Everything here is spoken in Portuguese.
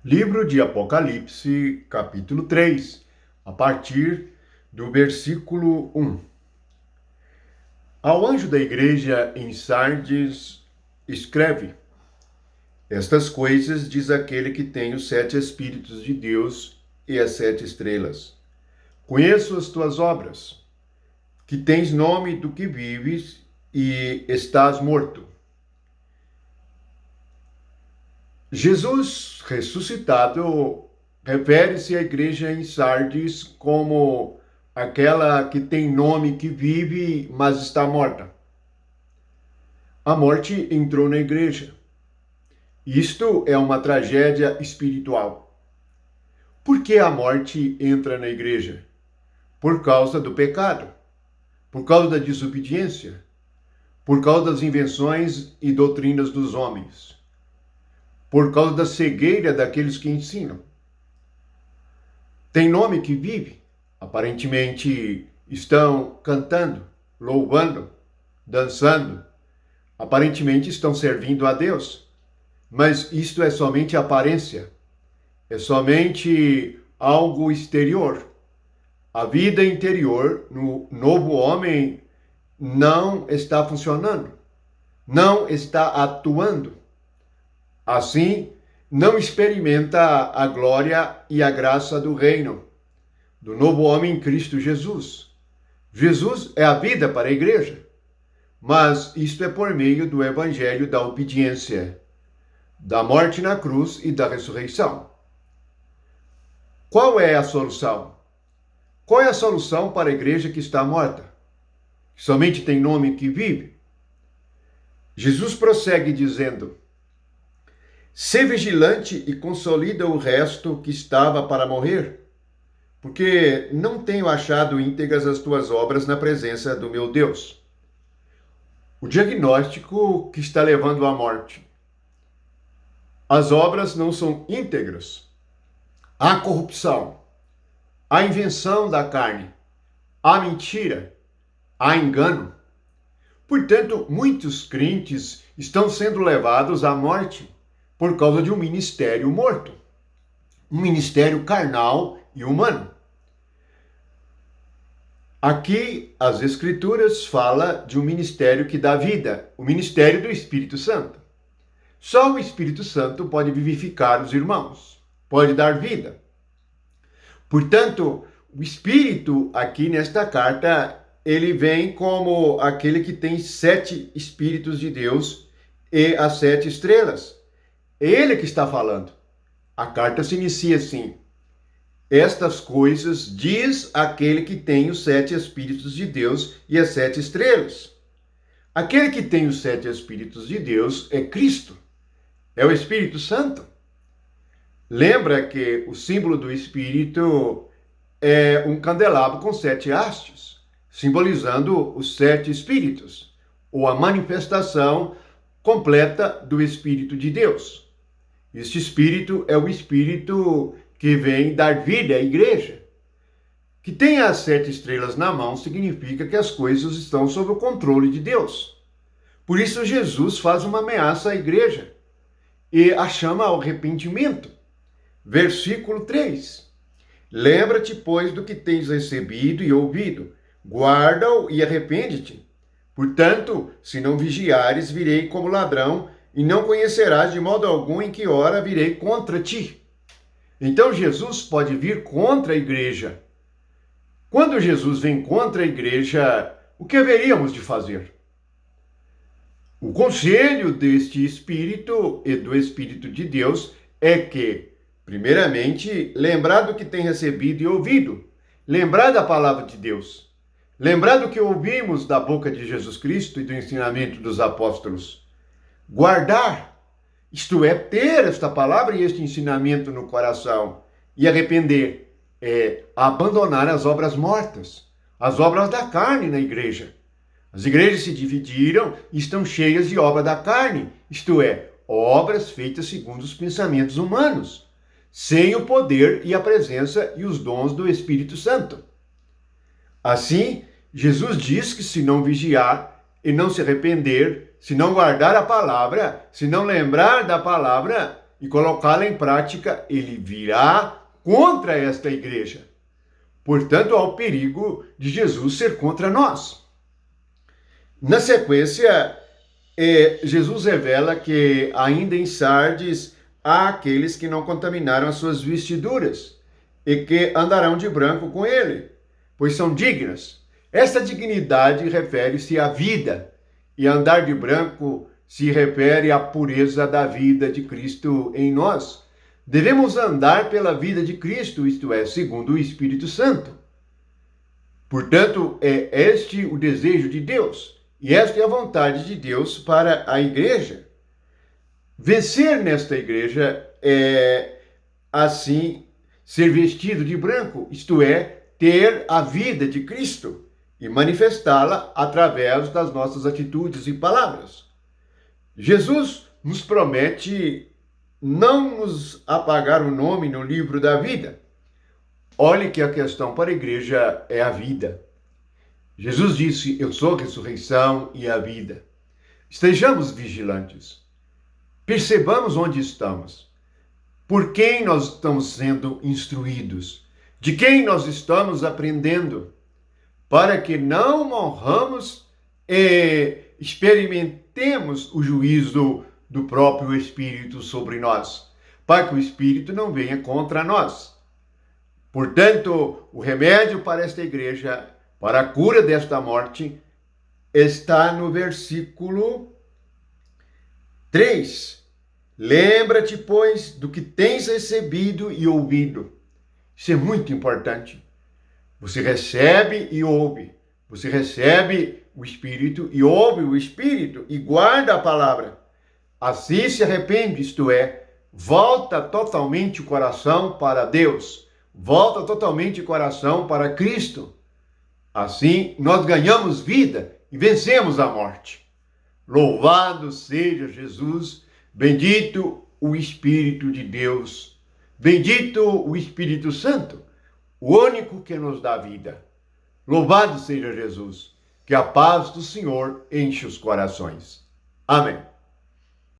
Livro de Apocalipse, capítulo 3, a partir do versículo 1. Ao anjo da igreja em Sardes, escreve: Estas coisas diz aquele que tem os 7 Espíritos de Deus e as 7 estrelas. Conheço as tuas obras, que tens nome do que vives e estás morto. Jesus ressuscitado refere-se à igreja em Sardes como aquela que tem nome que vive, mas está morta. A morte entrou na igreja. Isto é uma tragédia espiritual. Por que a morte entra na igreja? Por causa do pecado, por causa da desobediência, por causa das invenções e doutrinas dos homens, por causa da cegueira daqueles que ensinam. Tem nome que vive, aparentemente estão cantando, louvando, dançando, aparentemente estão servindo a Deus, mas isto é somente aparência, é somente algo exterior. A vida interior no novo homem não está funcionando, não está atuando. Assim, não experimenta a glória e a graça do reino, do novo homem em Cristo Jesus. Jesus é a vida para a igreja, mas isto é por meio do evangelho da obediência, da morte na cruz e da ressurreição. Qual é a solução? Qual é a solução para a igreja que está morta? Que somente tem nome que vive? Jesus prossegue dizendo: Sê vigilante e consolida o resto que estava para morrer, porque não tenho achado íntegras as tuas obras na presença do meu Deus. O diagnóstico que está levando à morte. As obras não são íntegras. Há corrupção, há invenção da carne, há mentira, há engano. Portanto, muitos crentes estão sendo levados à morte por causa de um ministério morto, um ministério carnal e humano. Aqui as Escrituras falam de um ministério que dá vida, o ministério do Espírito Santo. Só o Espírito Santo pode vivificar os irmãos, pode dar vida. Portanto, o Espírito aqui nesta carta, ele vem como aquele que tem 7 Espíritos de Deus e as 7 estrelas. É ele que está falando. A carta se inicia assim: Estas coisas diz aquele que tem os 7 Espíritos de Deus e as 7 estrelas. Aquele que tem os 7 Espíritos de Deus é Cristo, é o Espírito Santo. Lembra que o símbolo do Espírito é um candelabro com 7 hastes, simbolizando os 7 Espíritos, ou a manifestação completa do Espírito de Deus. Este Espírito é o Espírito que vem dar vida à igreja. Que tem as 7 estrelas na mão significa que as coisas estão sob o controle de Deus. Por isso Jesus faz uma ameaça à igreja e a chama ao arrependimento. Versículo 3. Lembra-te, pois, do que tens recebido e ouvido. Guarda-o e arrepende-te. Portanto, se não vigiares, virei como ladrão, e não conhecerás de modo algum em que hora virei contra ti. Então Jesus pode vir contra a igreja. Quando Jesus vem contra a igreja, o que haveríamos de fazer? O conselho deste Espírito e do Espírito de Deus é que, primeiramente, lembrar do que tem recebido e ouvido, lembrar da palavra de Deus, lembrar do que ouvimos da boca de Jesus Cristo e do ensinamento dos apóstolos. Guardar, isto é, ter esta palavra e este ensinamento no coração, e arrepender, é abandonar as obras mortas, as obras da carne na igreja. As igrejas se dividiram e estão cheias de obra da carne, isto é, obras feitas segundo os pensamentos humanos, sem o poder e a presença e os dons do Espírito Santo. Assim, Jesus diz que se não vigiar e não se arrepender, se não guardar a palavra, se não lembrar da palavra, e colocá-la em prática, ele virá contra esta igreja. Portanto, há o perigo de Jesus ser contra nós. Na sequência, Jesus revela que ainda em Sardes há aqueles que não contaminaram as suas vestiduras e que andarão de branco com ele, pois são dignas. Essa dignidade refere-se à vida, e andar de branco se refere à pureza da vida de Cristo em nós. Devemos andar pela vida de Cristo, isto é, segundo o Espírito Santo. Portanto, é este o desejo de Deus, e esta é a vontade de Deus para a igreja. Vencer nesta igreja é, assim, ser vestido de branco, isto é, ter a vida de Cristo e manifestá-la através das nossas atitudes e palavras. Jesus nos promete não nos apagar o nome no livro da vida. Olhe que a questão para a igreja é a vida. Jesus disse, eu sou a ressurreição e a vida. Estejamos vigilantes. Percebamos onde estamos. Por quem nós estamos sendo instruídos? De quem nós estamos aprendendo? Para que não morramos e experimentemos o juízo do próprio Espírito sobre nós, para que o Espírito não venha contra nós. Portanto, o remédio para esta igreja, para a cura desta morte, está no versículo 3. Lembra-te, pois, do que tens recebido e ouvido. Isso é muito importante. Você recebe e ouve. Você recebe o Espírito e ouve o Espírito e guarda a palavra. Assim se arrepende, isto é, volta totalmente o coração para Deus. Volta totalmente o coração para Cristo. Assim, nós ganhamos vida e vencemos a morte. Louvado seja Jesus, bendito o Espírito de Deus, bendito o Espírito Santo, o único que nos dá vida. Louvado seja Jesus, que a paz do Senhor enche os corações. Amém.